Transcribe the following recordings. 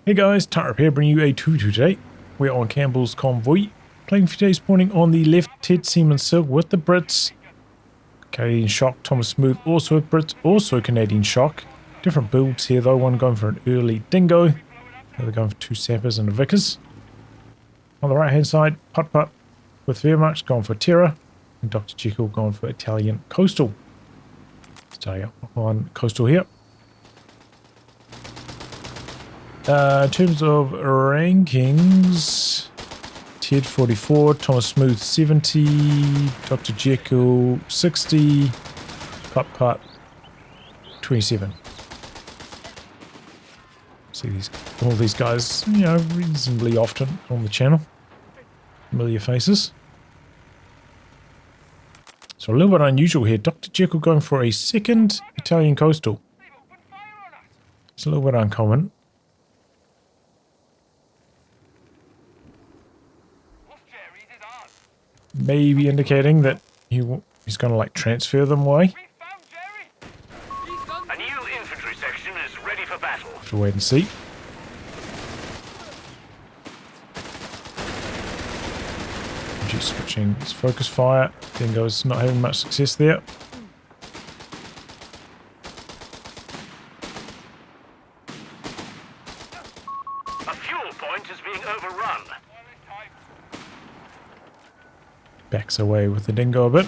Hey guys, Tyrup here, bringing you a 2-2 today. We're on Campbell's Convoy, playing for today's pointing on the left, Ted Seaman Silk with the Brits. Canadian Shock, Thomas Smooth also with Brits, also Canadian Shock. Different builds here though, one going for an early Dingo, the other going for 2 Sappers and a Vickers. On the right hand side, PutPut with Wehrmacht going for Terra, and Dr. Jekyll going for Italian Coastal. Starting up on Coastal here. In terms of rankings, Ted 44, Thomas Smooth 70, Dr. Jekyll 60, PutPut 27. See all these guys, you know, reasonably often on the channel. Familiar faces. So a little bit unusual here. Dr. Jekyll going for a second Italian Coastal. It's a little bit uncommon. Maybe indicating that he's going to like transfer them away. A new infantry section is ready for battle. Have to wait and see. Just switching his focus fire. Dingo's not having much success there. A fuel point is being overrun. Backs away with the Dingo a bit.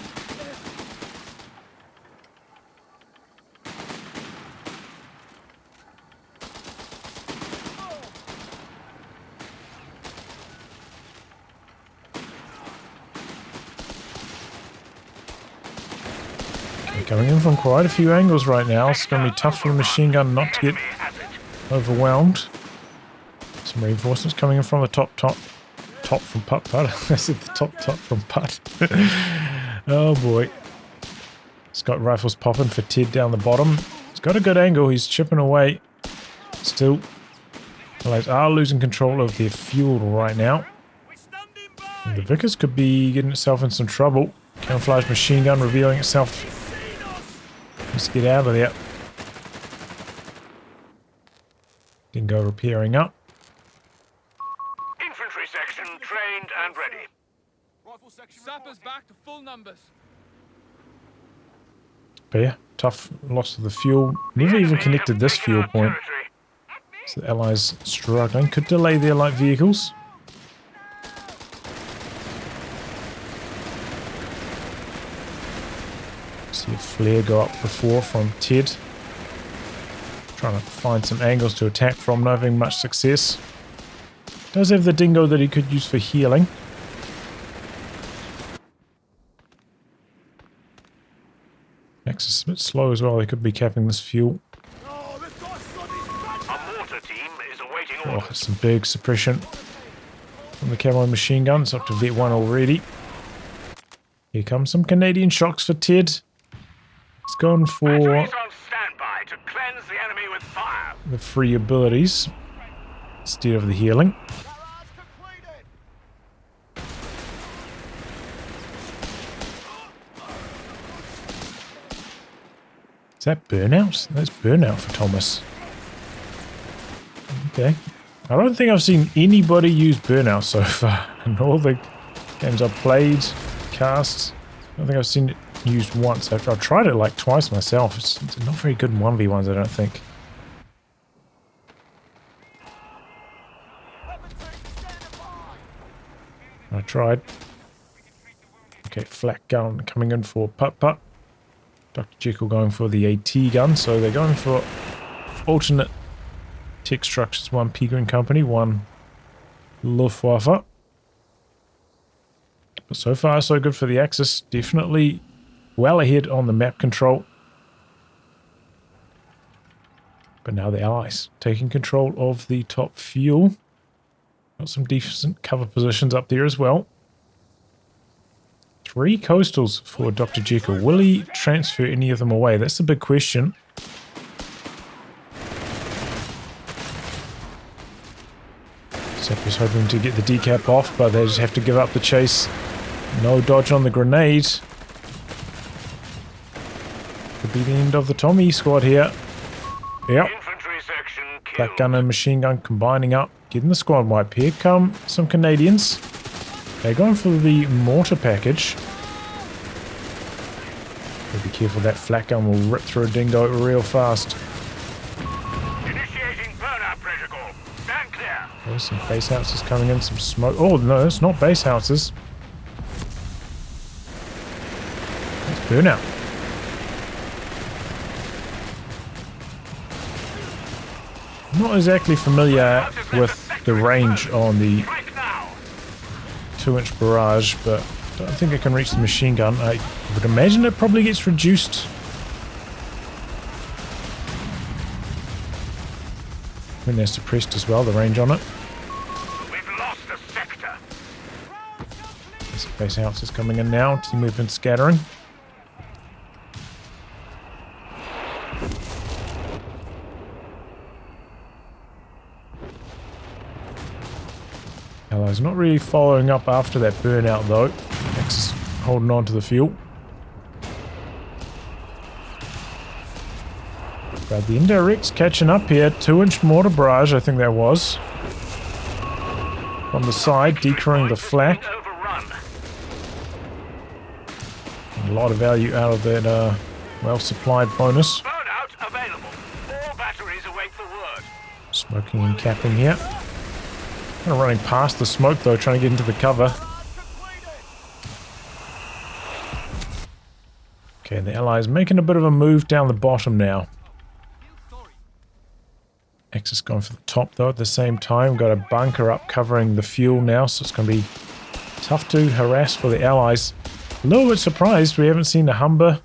Coming in from quite a few angles right now. It's going to be tough for the machine gun not to get overwhelmed. Some reinforcements coming in from the top from PutPut. I said the top from Put. Oh boy. It's got rifles popping for Ted down the bottom. It's got a good angle. He's chipping away. Still, Allies are losing control of their fuel right now. And the Vickers could be getting itself in some trouble. Camouflage machine gun revealing itself. Let's get out of there. Dingo repairing up. Infantry section trained and ready. Rifle section sappers back to full numbers. But yeah, tough loss of the fuel. Never even connected this fuel point. So the Allies struggling. Could delay their light vehicles. See a flare go up before from Ted. Trying to find some angles to attack from, not having much success. Does have the Dingo that he could use for healing. Max is a bit slow as well, they could be capping this fuel. A mortar team is awaiting Oh, orders. some big suppression from the camo machine guns, up to Vet 1 already. Here comes some Canadian shocks for Ted. He's gone for Batteries on standby to cleanse the enemy with fire. the free abilities instead of the healing. Is that burnout? That's burnout for Thomas. Okay. I don't think I've seen anybody use burnout so far. In all the games I've played, cast, I don't think I've seen it used once. I've tried it like twice myself. It's not very good in 1v1s, I don't think. I tried. Okay, flak gun coming in for PutPut. Dr. Jekyll going for the AT gun, so they're going for alternate tech structures. One Pickering Company, one Luftwaffe. But so far, so good for the Axis. Definitely well ahead on the map control. But now the Allies taking control of the top fuel. Got some decent cover positions up there as well. 3 coastals for Dr. Jekyll. Will he transfer any of them away? That's the big question. Sappers hoping to get the decap off, but they just have to give up the chase. No dodge on the grenade. Could be the end of the Tommy squad here. Yep. Infantry section Flak gun and machine gun combining up, getting the squad wipe. Here come some Canadians. They're going for the mortar package. Be careful, that flak gun will rip through a dingo real fast. Initiating burnout protocol. Stand clear. There's some base houses coming in, some smoke. Oh no, it's not base houses. It's burnout. I'm not exactly familiar with the range on the 2-inch barrage, but I don't think I can reach the machine gun. I would imagine it probably gets reduced. When they're suppressed as well, the range on it. We've lost a sector. There's a base houses coming in now. Team movement scattering. Allies not really following up after that burnout though. Axis holding on to the fuel. But the indirects catching up here. 2-inch mortar barrage, I think that was. On the side, decrewing the flak. A lot of value out of that well-supplied bonus. Burnout available. All batteries await the word. Smoking and capping here. Kind of running past the smoke though, trying to get into the cover. Okay, the Allies making a bit of a move down the bottom now. Axis going for the top though at the same time. Got a bunker up covering the fuel now, so it's going to be tough to harass for the Allies. A little bit surprised we haven't seen the Humber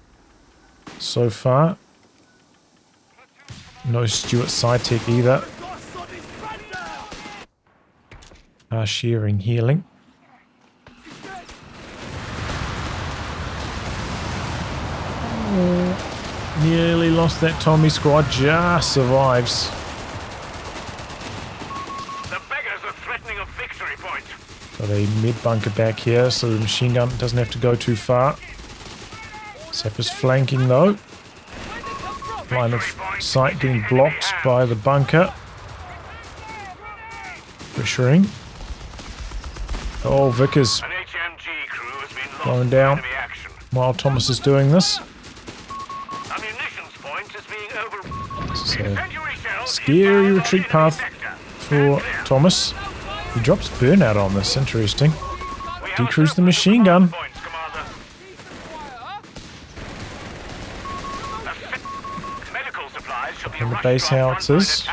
so far. No Stuart side tech either. Shearing healing. Oh, nearly lost that Tommy squad, just survives. The beggars are threatening a victory point. Got a mid bunker back here so the machine gun doesn't have to go too far. Sapper's flanking though. Line of sight getting blocked by the bunker. Pressuring. Oh, Vickers going down while Thomas is doing this. This is a scary retreat path for Thomas. He drops burnout on this, interesting. Decrews the machine gun. In the base howitzers.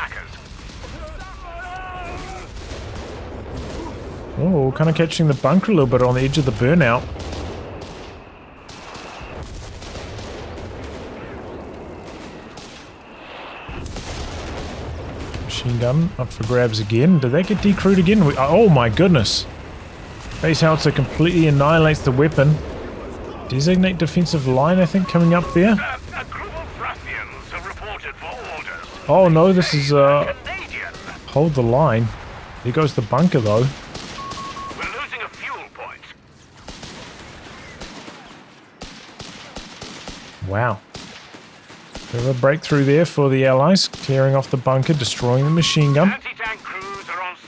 Oh, kind of catching the bunker a little bit on the edge of the burnout. Machine gun up for grabs again. Did that get decrewed again? Oh my goodness. Base howitzer completely annihilates the weapon. Designate defensive line, I think, coming up there. Oh no, this is hold the line. There goes the bunker though. Wow. Bit of a breakthrough there for the Allies, clearing off the bunker, destroying the machine gun.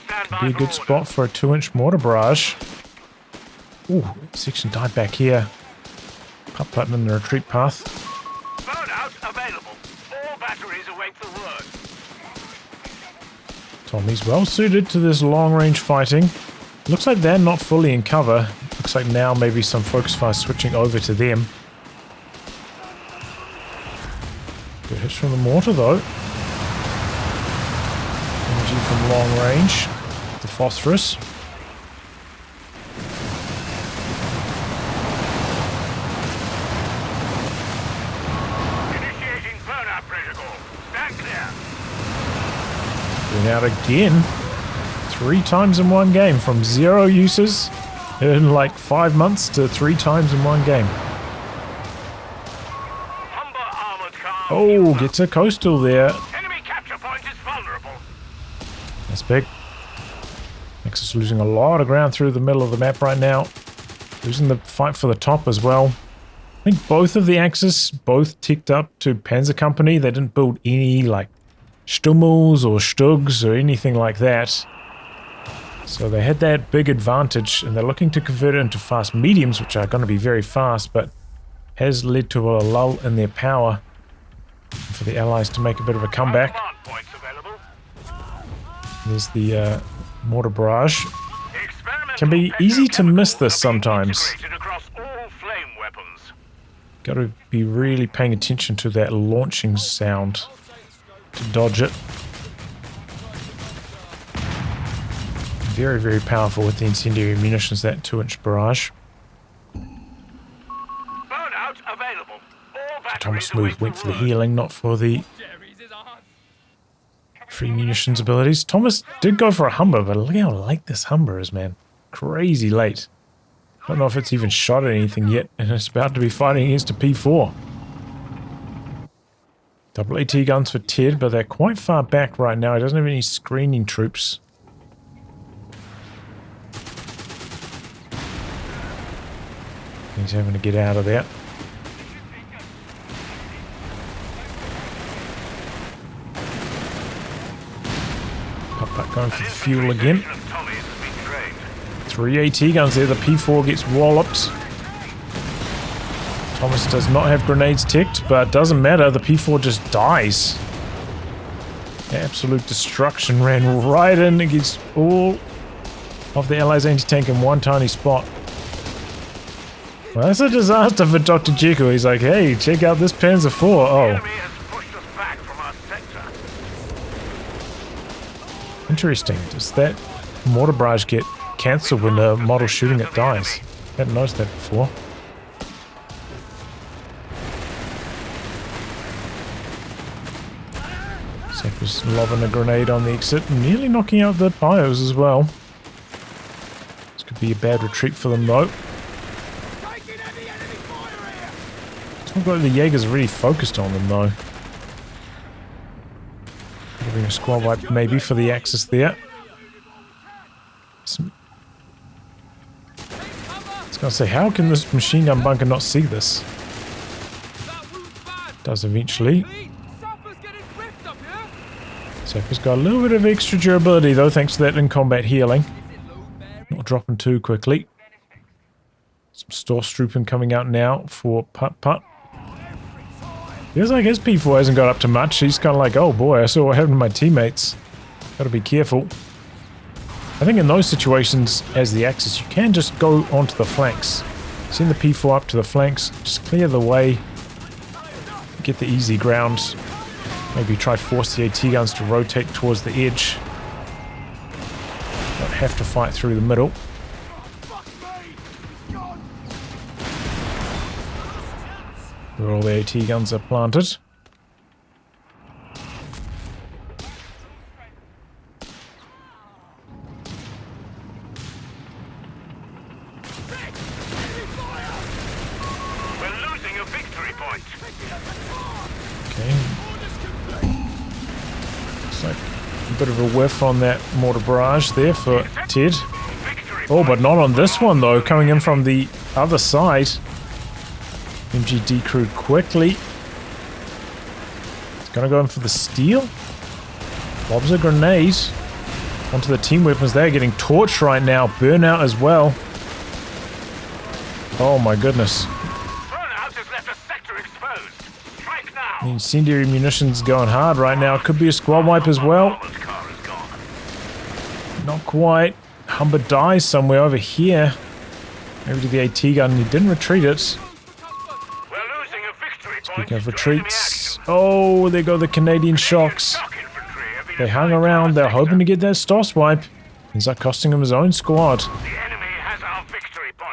Could be a good spot for a 2-inch mortar barrage. Ooh, section died back here. PutPut in the retreat path. Burnout available. All batteries await the word. Tommy's well suited to this long-range fighting. Looks like they're not fully in cover. Looks like now maybe some focus fire switching over to them. Good hits from the mortar though. Energy from long range. The phosphorus. Initiating burnout protocol. Stand clear. Going out again. 3 times in one game. From 0 uses in like 5 months to 3 times in one game. Oh, gets a coastal there. Enemy capture point is vulnerable. That's big. Axis losing a lot of ground through the middle of the map right now. Losing the fight for the top as well. I think both of the Axis both ticked up to Panzer Company. They didn't build any like Stummels or Stugs or anything like that. So they had that big advantage, and they're looking to convert it into fast mediums, which are going to be very fast, but has led to a lull in their power for the Allies to make a bit of a comeback. There's the mortar barrage. Can be easy to miss this sometimes. Got to be really paying attention to that launching sound to dodge it. Very, very powerful with the incendiary munitions, that 2-inch barrage. Thomas Smooth went for the healing, not for the free munitions abilities. Thomas did go for a Humber, but look how late this Humber is, man. Crazy late. Don't know if it's even shot at anything yet, and it's about to be fighting against a P4. Double AT guns for Ted, but they're quite far back right now. He doesn't have any screening troops. He's having to get out of there. PutPut going for the fuel again. 3 AT guns there. The P4 gets walloped. Thomas does not have grenades ticked, but doesn't matter. The P4 just dies. Absolute destruction. Ran right in against all of the Allies' anti-tank in one tiny spot. Well, that's a disaster for Dr. Jekyll. He's like, hey, check out this Panzer IV. Oh. Interesting. Does that mortar barrage get cancelled when the model shooting it dies? Hadn't noticed that before. Sapper's lobbing a grenade on the exit, nearly knocking out the bios as well. This could be a bad retreat for them though. Looks like the Jaeger's really focused on them though. Giving a squad wipe maybe for the Axis there. I was gonna say, how can this machine gun bunker not see this? Does eventually. Sapper's got a little bit of extra durability though, thanks to that in-combat healing. Not dropping too quickly. Some Stormtrooping coming out now for PutPut. Feels like his P4 hasn't got up to much. He's kind of like, oh boy, I saw what happened to my teammates. Gotta be careful. I think in those situations, as the Axis, you can just go onto the flanks. Send the P4 up to the flanks, just clear the way, get the easy ground. Maybe try force the AT guns to rotate towards the edge. Don't have to fight through the middle. Where all the AT guns are planted. We're losing a victory point. Okay. Looks like a bit of a whiff on that mortar barrage there for Ted. Oh, but not on this one though, coming in from the other side. MGD crew quickly. It's gonna go in for the steal. Lobs a grenade onto the team weapons. They're getting torched right now. Burnout as well. Oh my goodness. Burnout has left a sector exposed. Strike now. The incendiary munitions going hard right now. Could be a squad wipe as well. Not quite. Humber dies somewhere over here. Maybe to the AT gun. He didn't retreat it. Speaking of retreats, oh, there go the Canadian shocks. They hung around, they're hoping to get that Stoss wipe. Ends up costing him his own squad.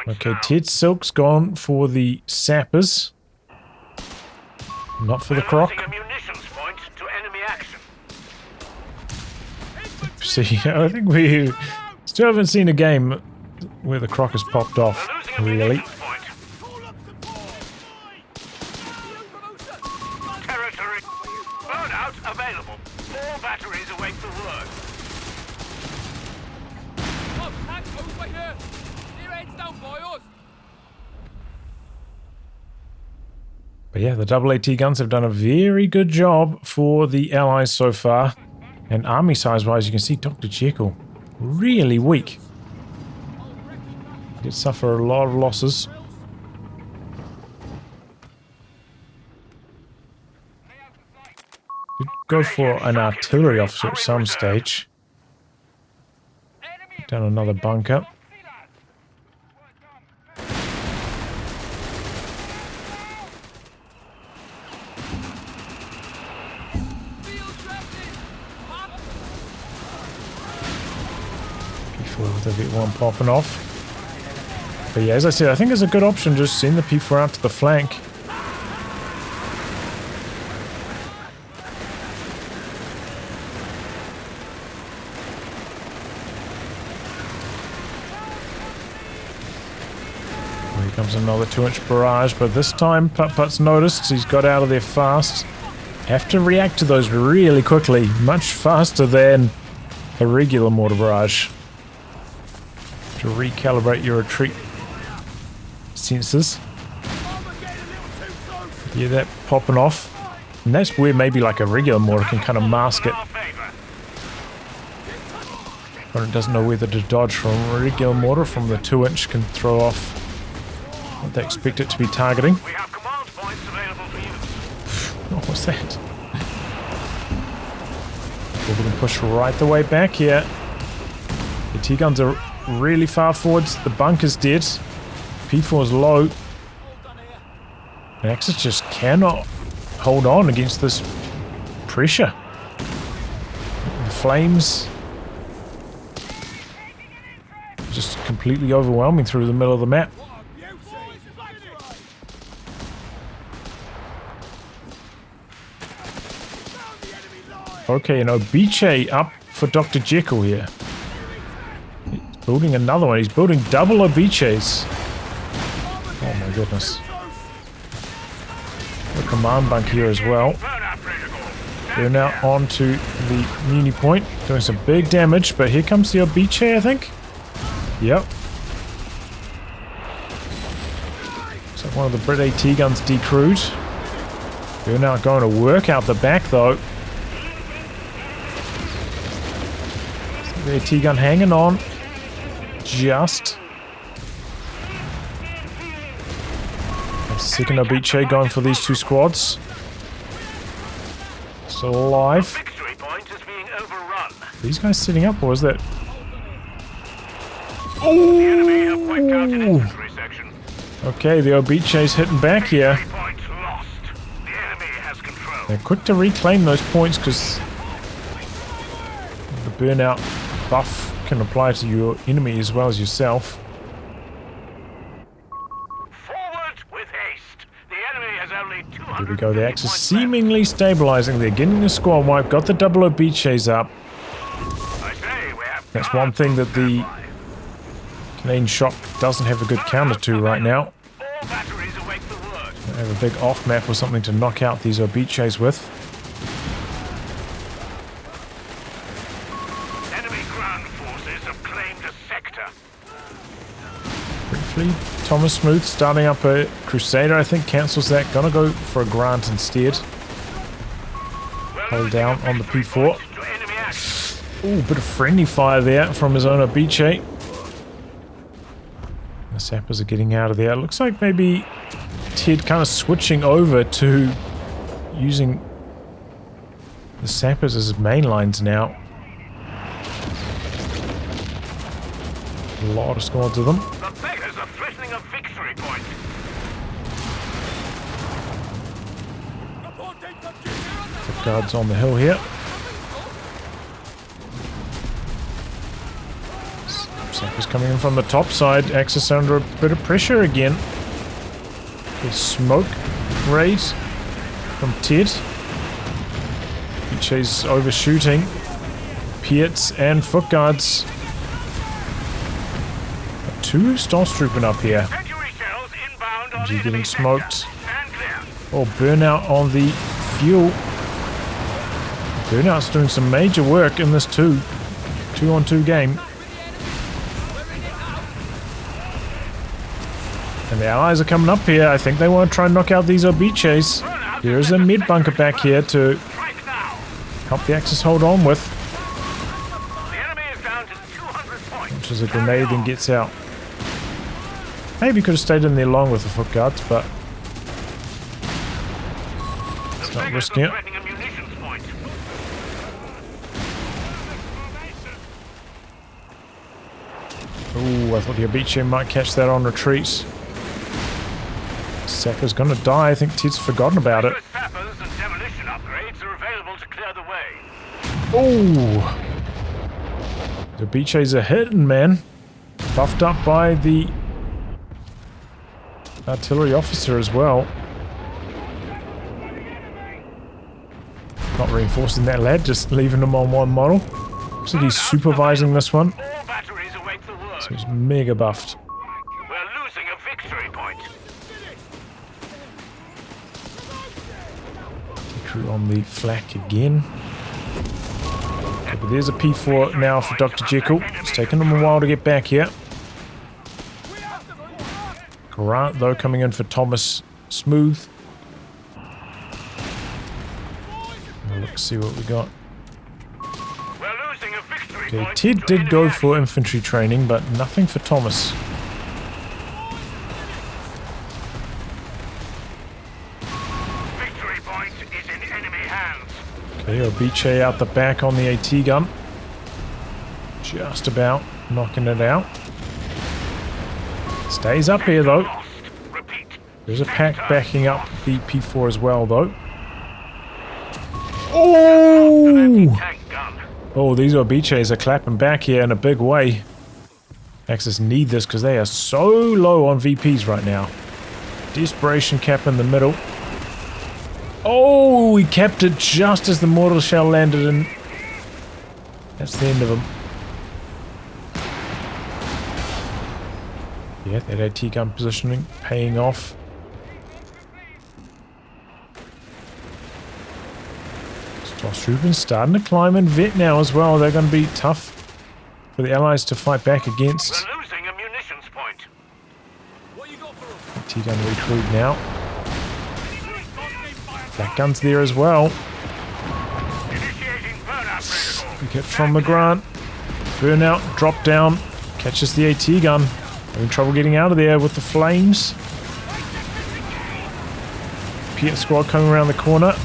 Okay, Ted Silk's gone for the sappers. Not for the croc. See, I think we still haven't seen a game where the croc has popped off, really. Available. All batteries await the word. Oh, tank over here. Your head's down by us. But yeah, the double AT guns have done a very good job for the Allies so far. And army size-wise, you can see Dr. Jekyll really weak. He did suffer a lot of losses. Did go for an artillery officer at some stage. Down another bunker. P4 with the V1 popping off. But yeah, as I said, I think it's a good option just send the P4 out to the flank. Here comes another 2-inch barrage, but this time PutPut's noticed. He's got out of there fast. Have to react to those really quickly, much faster than a regular mortar barrage. To recalibrate your retreat sensors. Yeah, that popping off. And that's where maybe like a regular mortar can kind of mask it. But it doesn't know whether to dodge from a regular mortar. From the 2-inch can throw off what they expect it to be targeting. We have command points available for you. What was that? We're going to push right the way back here. The T-guns are really far forwards. The bunker's dead. P4 is low. Axis just cannot hold on against this pressure. The flames just completely overwhelming through the middle of the map. Okay, an Obiche up for Dr. Jekyll here. He's building another one. He's building double Obiches. Oh my goodness. A command bunk here as well. They're now on to the muni point, doing some big damage, but here comes the Obiche, I think. Yep. Looks like one of the Brit AT guns decrewed. They're now going to work out the back though. The AT gun hanging on. Just. Second Obiche going for these two squads. Still alive. These guys sitting up, or is that? Oh! Okay, the Obiche's hitting back here. They're quick to reclaim those points because the burnout buff can apply to your enemy as well as yourself. Here we go, the Axis seemingly stabilizing. They're getting the squad wipe, got the double Obiches up. That's one thing that the Canadian shop doesn't have a good counter to right now. They have a big off map or something to knock out these Obiches with. Enemy ground forces have claimed a sector. Briefly, Thomas Smooth starting up a Crusader, I think, cancels that. Gonna go for a Grant instead. Hold down on the P4. Ooh, bit of friendly fire there from his own Obiche. The sappers are getting out of there. Looks like maybe Ted kind of switching over to using the sappers as main lines now. A lot of squads of them. The beggars are threatening a victory point. Foot guards on the hill here. Sappers coming in from the top side. Axis under a bit of pressure again. There's smoke raid from Ted. Obiche's overshooting. Piets and foot guards. Two Stormtrooping up here. MG getting smoked. Oh, burnout on the fuel. Burnout's doing some major work in this 2-on-2 game. And the allies are coming up here. I think they want to try and knock out these Obiches. There's a mid bunker back here to help the Axis hold on with. The enemy is down to 200 points. Which is a grenade, then gets out. Maybe could have stayed in there long with the foot guards, but it's not risking it. Ooh, I thought the Obiche might catch that on retreat. Sapper's gonna die. I think Ted's forgotten about it. Sappers and demolition upgrades are available to clear the way. Ooh! The Obiches are hitting, man. Buffed up by the artillery officer as well. Not reinforcing that lad, just leaving him on one model. Looks like he's supervising this one. All batteries await the word. So he's mega buffed. We're losing a victory point. Crew on the flak again. Okay, but there's a P4 now for Dr. Jekyll. It's taken him a while to get back here. Grant, though, coming in for Thomas Smooth. Let's see what we got. We're losing a victory Okay, point. Ted did go for infantry training, but nothing for Thomas. Victory point is in enemy hands. Okay, Obiche out the back on the AT gun. Just about knocking it out. Stays up here, though. Lost. Repeat. There's a pack backing up the P4 as well, though. Oh! Tank gun. Oh, these Obiches are clapping back here in a big way. Axis need this because they are so low on VPs right now. Desperation cap in the middle. Oh, he capped it just as the mortar shell landed in. That's the end of him. Yeah, that AT gun positioning paying off. Stormtroopers starting to climb in vet now as well. They're going to be tough for the Allies to fight back against. We're losing a munitions point. What you got for us? AT gun recruit now. That gun's there as well. Initiating burnout protocol. We get from the Grant. Burnout, drop down, catches the AT gun. Having trouble getting out of there with the flames. Piet squad coming around the corner.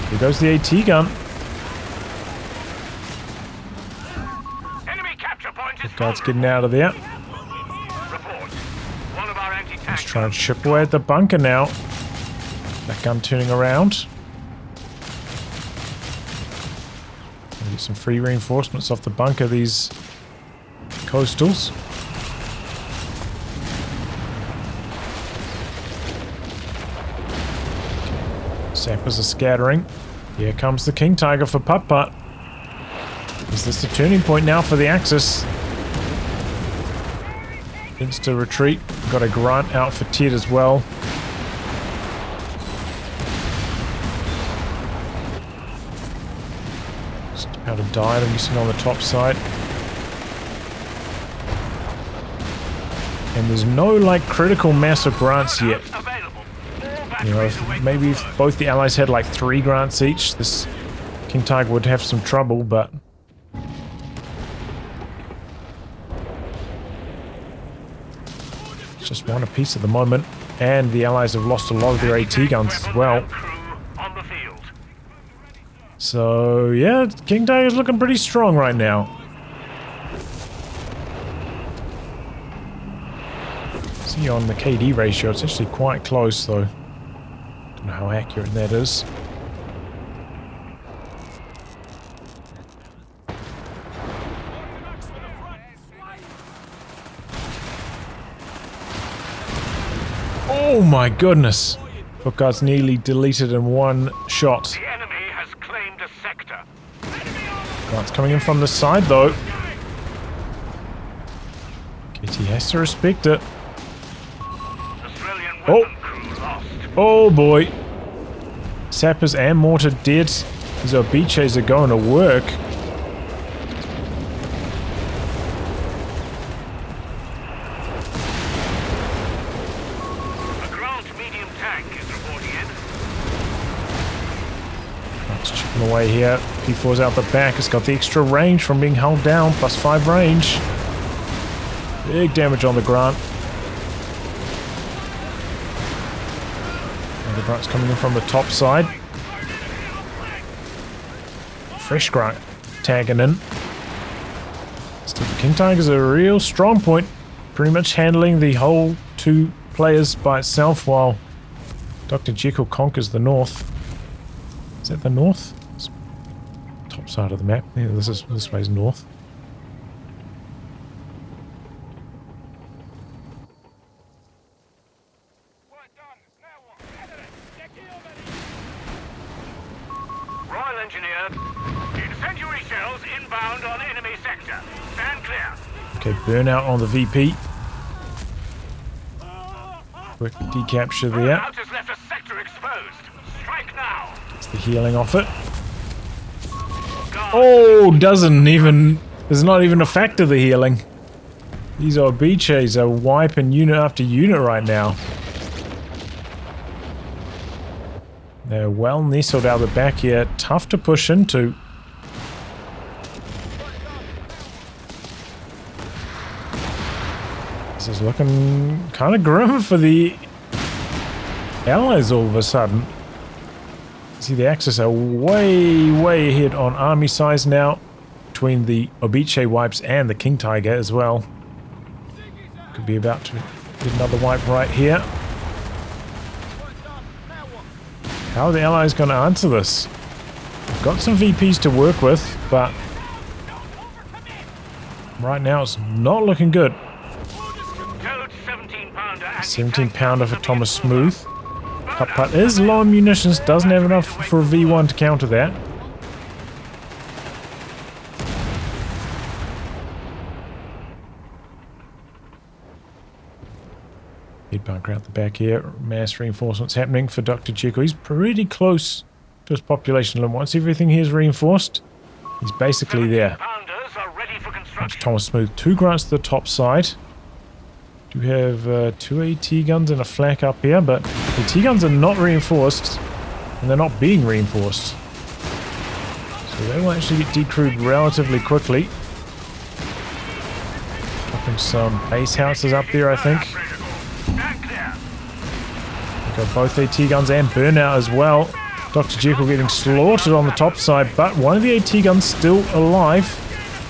Here goes the AT gun. Enemy capture point is Guards getting out of there. report. One of our anti-tank Let's try and chip away at the bunker now. That gun turning around. Gonna get some free reinforcements off the bunker, these coastals. Sappers are scattering. Here comes the King Tiger for PutPut. Is this the turning point now for the Axis? Insta retreat. Got a Grunt out for Ted as well. Just about to die. I'm guessing on the top side. And there's no like critical mass of grants yet. available. All You know, batteries if await maybe the if both the allies had like 3 grants each, this King Tiger would have some trouble, but it's just one apiece at the moment. And the allies have lost a lot of their AT guns as well. crew on the field. So yeah, King Tiger's looking pretty strong right now. See on the KD ratio, it's actually quite close though. Don't know how accurate that is. Oh my goodness! Footguard's nearly deleted in one shot. The enemy has claimed a sector. Grant's coming in from the side though. KT has to respect it. Australian Oh. weapon crew lost. Oh boy. Sappers and mortar dead. These Obiches are going to work. away here. P4's out the back. It's got the extra range from being held down. +5 range. Big damage on the Grant. And the Grant's coming in from the top side. Fresh Grant tagging in. Still, the King Tiger's a real strong point. Pretty much handling the whole 2 players by itself while Dr. Jekyll conquers the north. Is that the north? It's top side of the map. Yeah, this way's north. Royal Engineer, incendiary shells inbound on enemy sector. Stand clear. Okay, burnout on the VP. Quick decapture there. Burnout has left a sector exposed. Strike now. Gets the healing off it. Oh, doesn't even... There's not even a factor, the healing. These OBJs are wiping unit after unit right now. They're well nestled out the back here. Tough to push into. This is looking kind of grim for the Allies all of a sudden. See, the Axis are way ahead on army size now, between the Obiche wipes and the King Tiger as well. Could be about to get another wipe right here. How are the Allies going to answer this? We've got some VPs to work with, but right now it's not looking good. 17-pounder for Thomas Smooth. PutPut is low on munitions, doesn't have enough for a V1 to counter that. Head bunker out the back here. Mass reinforcements happening for Dr. Jekyll. He's pretty close to his population limit. Once everything here is reinforced, he's basically there. That's Thomas Smooth. 2 grants to the top side. Do have 2 AT guns and a flak up here, but the AT guns are not reinforced, and they're not being reinforced. So they will actually get decrewed relatively quickly. Popping some base houses up there, I think. Got both AT guns and burnout as well. Dr. Jekyll getting slaughtered on the top side, but one of the AT guns still alive.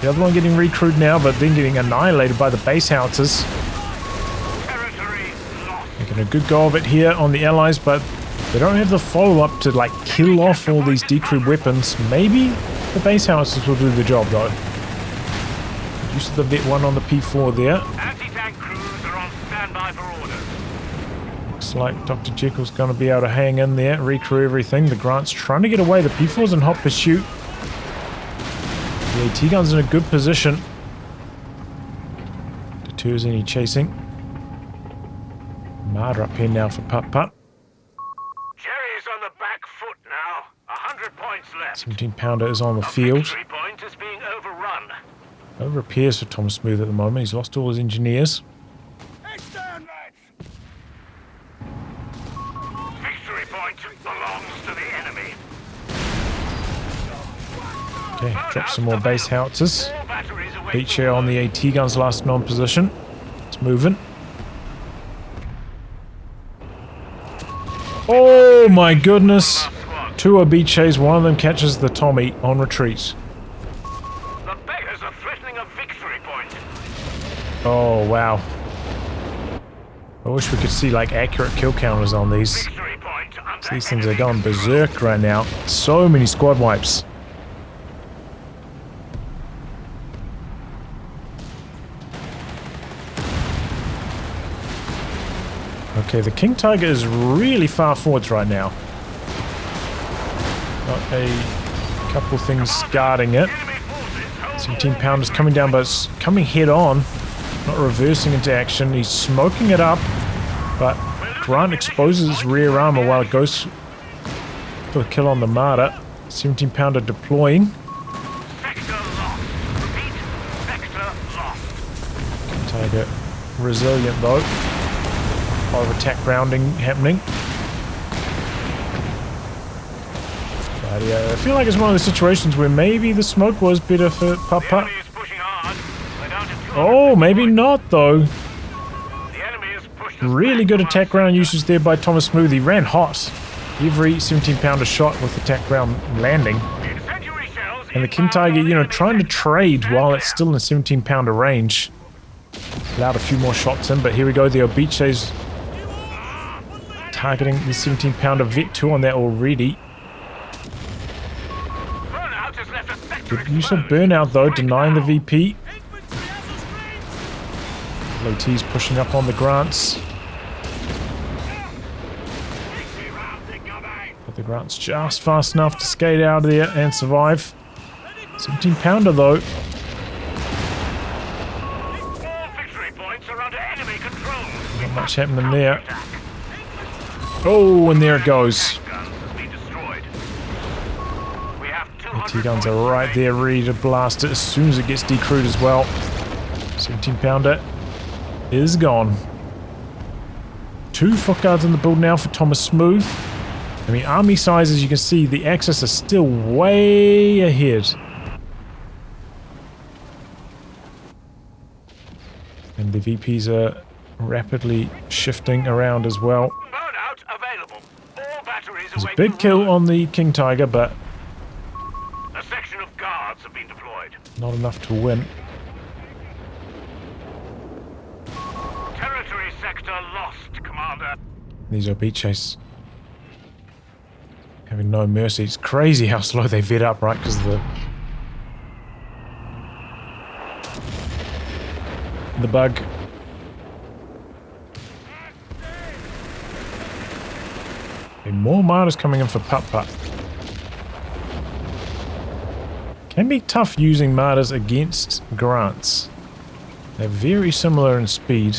The other one getting recrewed now, but then getting annihilated by the base houses. Making a good go of it here on the Allies, but they don't have the follow-up to like kill off all these decrewed weapons. Maybe the base houses will do the job though. Use the Vet 1 on the P4 there. Anti-tank crews are on standby for orders. Looks like Dr. Jekyll's going to be able to hang in there, recrew everything. The Grant's trying to get away. The P4's in hot pursuit. The AT gun's in a good position. Deters any chasing. Marder up here now for PutPut. Jerry's on the back foot now. 100 points left. 17-pounder is on the field. Victory point is being overrun. No repairs for Thomas Smooth at the moment. He's lost all his engineers. Victory point belongs to the enemy. Okay, drop some more base howitzers. Beach here on the AT guns, last known position. It's moving. Oh my goodness! 2 Obiches, one of them catches the Tommy on retreat. The beggars are threatening a victory point. Oh wow. I wish we could see like accurate kill counters on these. Victory point under These things are going berserk right now. So many squad wipes. Okay, the King Tiger is really far forwards right now. Got a couple things guarding it. 17-pounders coming down, but it's coming head on. Not reversing into action. He's smoking it up, but Grant exposes his rear armor while it goes for the kill on the Marder. 17-pounder deploying. Sector lost. Repeat, sector lost. King Tiger resilient though. A lot of attack grounding happening. I feel like it's one of those situations where maybe the smoke was better for PutPut. Enemy is pushing hard. We're down to 200 Oh, maybe not though. The enemy is pushed us Really back good from attack our round usage there by Thomas Smooth. He ran hot. Every 17-pounder shot with attack round landing. incendiary shells And the King Tiger, you know, trying to trade while it's still in 17-pounder range. Allowed a few more shots in, but here we go. The Obiche's targeting the 17-pounder Vet 2 on that already. Burnout has left a sector Good use of Burnout though, denying the VP. Low T's pushing up on the Grants. But the Grants just fast enough to skate out of there and survive. 17-pounder though. All victory points are under enemy control. Not much happening there. Oh, and there it goes. Guns has been destroyed. We have 200 T-guns are right there ready to blast it as soon as it gets decrewed as well. 17-pounder is gone. 2 foot guards on the build now for Thomas Smooth. I mean, army size, as you can see, the Axis is still way ahead. And the VPs are rapidly shifting around as well. Burnout available. All batteries There's a await big the kill ruler. on the King Tiger, but A section of guards have been deployed. not enough to win. Territory sector lost, Commander. These Obiches having no mercy. It's crazy how slow they vet up, right? Because of the bug. And more martyrs coming in for PutPut. Can be tough using martyrs against Grants. They're very similar in speed.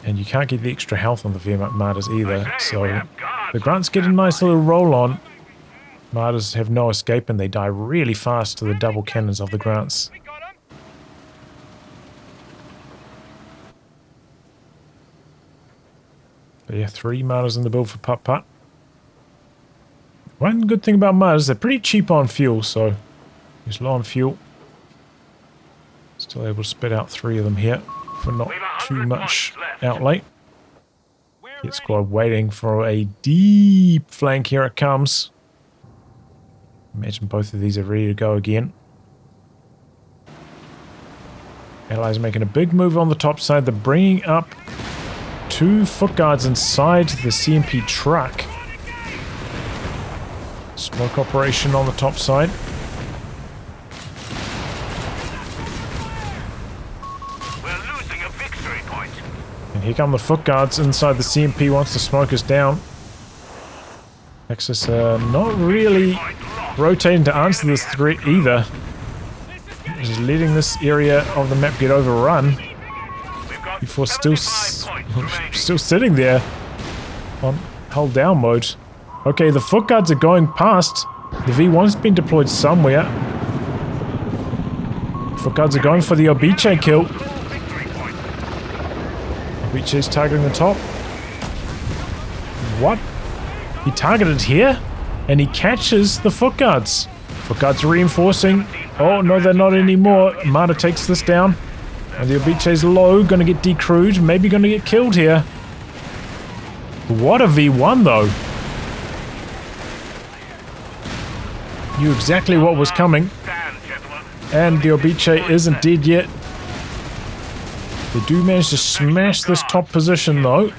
And you can't get the extra health on the Wehrmacht martyrs either, so the Grants get a nice little roll on. Martyrs have no escape and they die really fast to the double cannons of the Grants. But yeah, 3 martyrs in the build for PutPut. One good thing about martyrs, they're pretty cheap on fuel, so he's low on fuel. Still able to spit out 3 of them here for not too much outlay. Hit squad waiting for a deep flank. Here it comes. Imagine both of these are ready to go again. Allies making a big move on the top side. They're bringing up 2 foot guards inside the CMP truck. Smoke operation on the top side. We're losing a victory point. And here come the foot guards inside the CMP once the smoke is down. Axis not really rotating to answer this threat either. Just letting this area of the map get overrun before still sitting there on hold down mode. Okay, the foot guards are going past. The V1's been deployed somewhere. Foot guards are going for the Obiche kill. Obiche's targeting the top. What? He targeted here? And he catches the foot guards. Foot guards are reinforcing. Oh, no, they're not anymore. Marta takes this down. And the Obiche's low, gonna get decrewed, maybe gonna get killed here. What a V1 though. Knew exactly what was coming. And the Obiche isn't dead yet. They do manage to smash this top position though.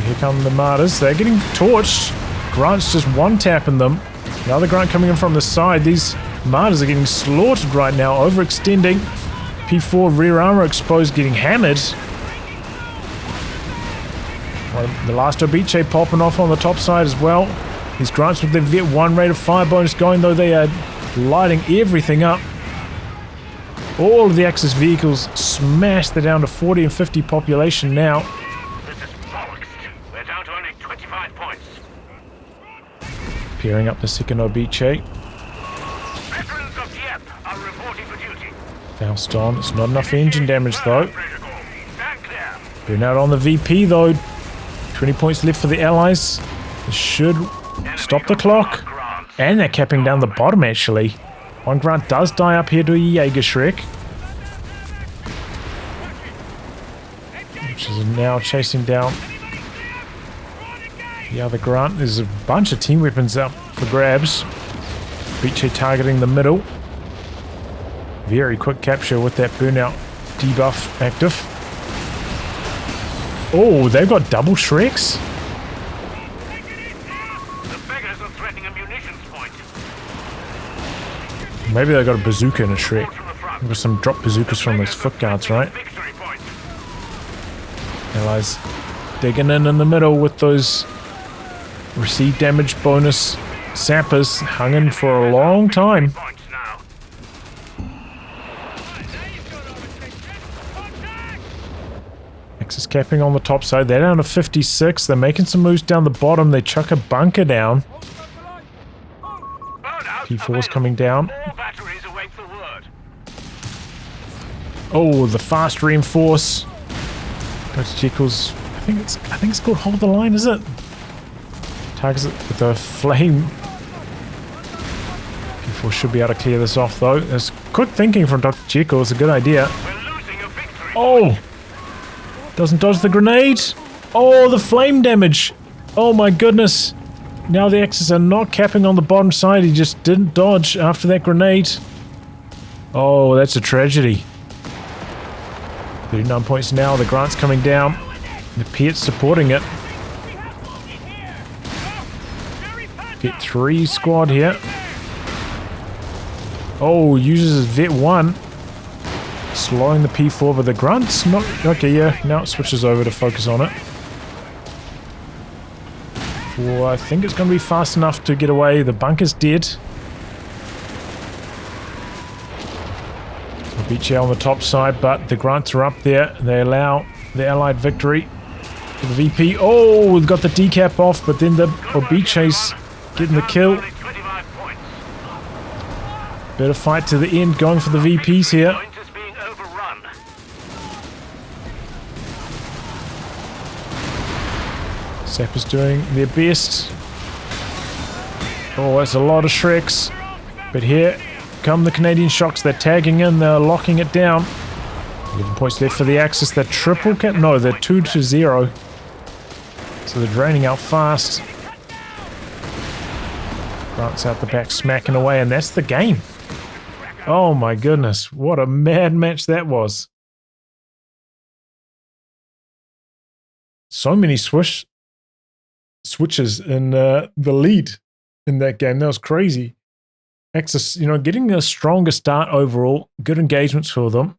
Here come the martyrs. They're getting torched. Grant's just one-tapping them. Another Grant coming in from the side. These martyrs are getting slaughtered right now, overextending. P4 rear armor exposed, getting hammered. Well, the last Obiche popping off on the top side as well. These Grants with their Vet 1 rate of fire bonus going, though they are lighting everything up. All of the Axis vehicles smashed. They're down to 40 and 50 population now. This is bollocks. We're down to only 25 points. Pairing up the second Obiche. Veterans of Dieppe are reporting for duty. Faust on. It's not enough engine damage though. Stand clear. Burn out on the VP though. 20 points left for the Allies. This should stop the clock. And they're capping down the bottom actually. One Grant does die up here to a Jägerschreck. Which is now chasing down the other Grant. There's a bunch of team weapons up for grabs. Beachy targeting the middle. Very quick capture with that burnout debuff active. Oh, they've got double Shreks? The beggars are threatening a munitions point. Maybe they got a bazooka and a Shrek. There was some drop bazookas from those foot guards, right? Victory point. Allies digging in the middle with those receive damage bonus sappers. Hung in for a long time. Points now. Axis capping on the top side. They're down to 56. They're making some moves down the bottom. They chuck a bunker down. Burnout P4's coming down. All batteries await the word. Oh, the fast reinforce. Goes to Jekyll's. I think it's called Hold the Line, is it? Targets it with a flame. P4 should be able to clear this off though. There's quick thinking from Dr. Jekyll. It's a good idea. We're losing a victory. Oh! Doesn't dodge the grenade. Oh, the flame damage. Oh my goodness. Now the Axis are not capping on the bottom side. He just didn't dodge after that grenade. Oh, that's a tragedy. 39 points now. The Grant's coming down. The Piet's supporting it. Get 3 squad here. Oh, uses his Vet 1. Slowing the P4, but the Grunt's not... Okay, yeah, now it switches over to focus on it. For, I think it's going to be fast enough to get away. The bunker's dead. Beachy on the top side, but the Grunts are up there. They allow the Allied victory. The VP... Oh, we've got the decap off, but then the Obiche's getting the kill. 25 points. Bit of fight to the end, going for the VPs here. Point is being overrun. Sappers doing their best. Oh, that's a lot of Shreks. But here come the Canadian Shocks. They're tagging in, they're locking it down. 11 points left for the Axis. They're triple cap. No, they're 2-0. So they're draining out fast. Grant's out the back, smacking away, and that's the game. Oh my goodness, what a mad match that was. So many switches in the lead in that game. That was crazy. Axis, you know, getting a stronger start overall, good engagements for them,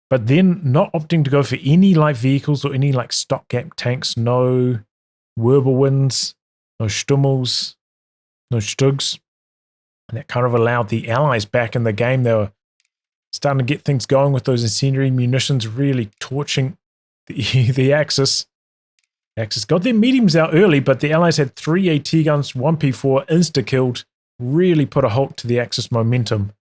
but then not opting to go for any light vehicles or any like stopgap tanks. No Wirbelwinds, no Stummels, no Stugs. And that kind of allowed the Allies back in the game. They were starting to get things going with those incendiary munitions, really torching the Axis. The Axis got their mediums out early, but the Allies had 3 AT guns, 1 P4, insta-killed, really put a halt to the Axis momentum.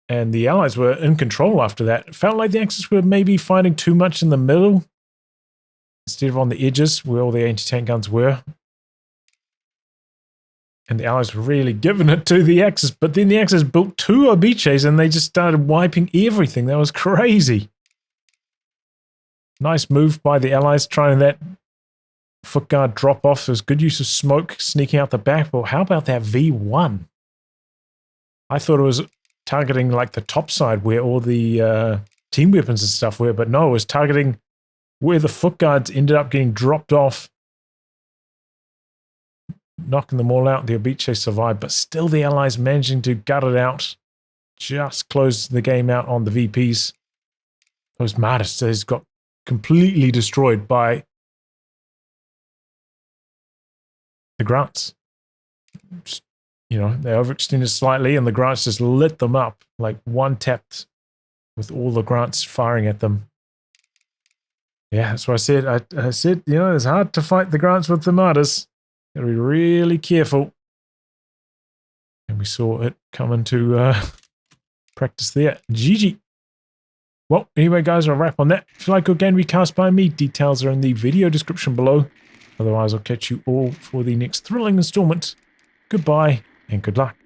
And the Allies were in control after that. It felt like the Axis were maybe fighting too much in the middle instead of on the edges where all the anti-tank guns were. And the Allies were really giving it to the Axis. But then the Axis built 2 Obiches and they just started wiping everything. That was crazy. Nice move by the Allies, trying that foot guard drop off. There's good use of smoke sneaking out the back. Well, how about that V1? I thought it was targeting like the top side where all the team weapons and stuff were, but no, it was targeting where the foot guards ended up getting dropped off. Knocking them all out. The Obiche survived, but still the Allies managing to gut it out. Just closed the game out on the VPs. Those Martyrs got completely destroyed by the Grunts. Just, you know, they overextended slightly and the Grunts just lit them up. Like one tapped with all the Grunts firing at them. Yeah, that's what I said. I said, you know, it's hard to fight the Grunts with the Martyrs. Gotta be really careful. And we saw it come into practice there. GG. Well, anyway, guys, I'll wrap on that. If you like good game recast by me, details are in the video description below. Otherwise, I'll catch you all for the next thrilling installment. Goodbye and good luck.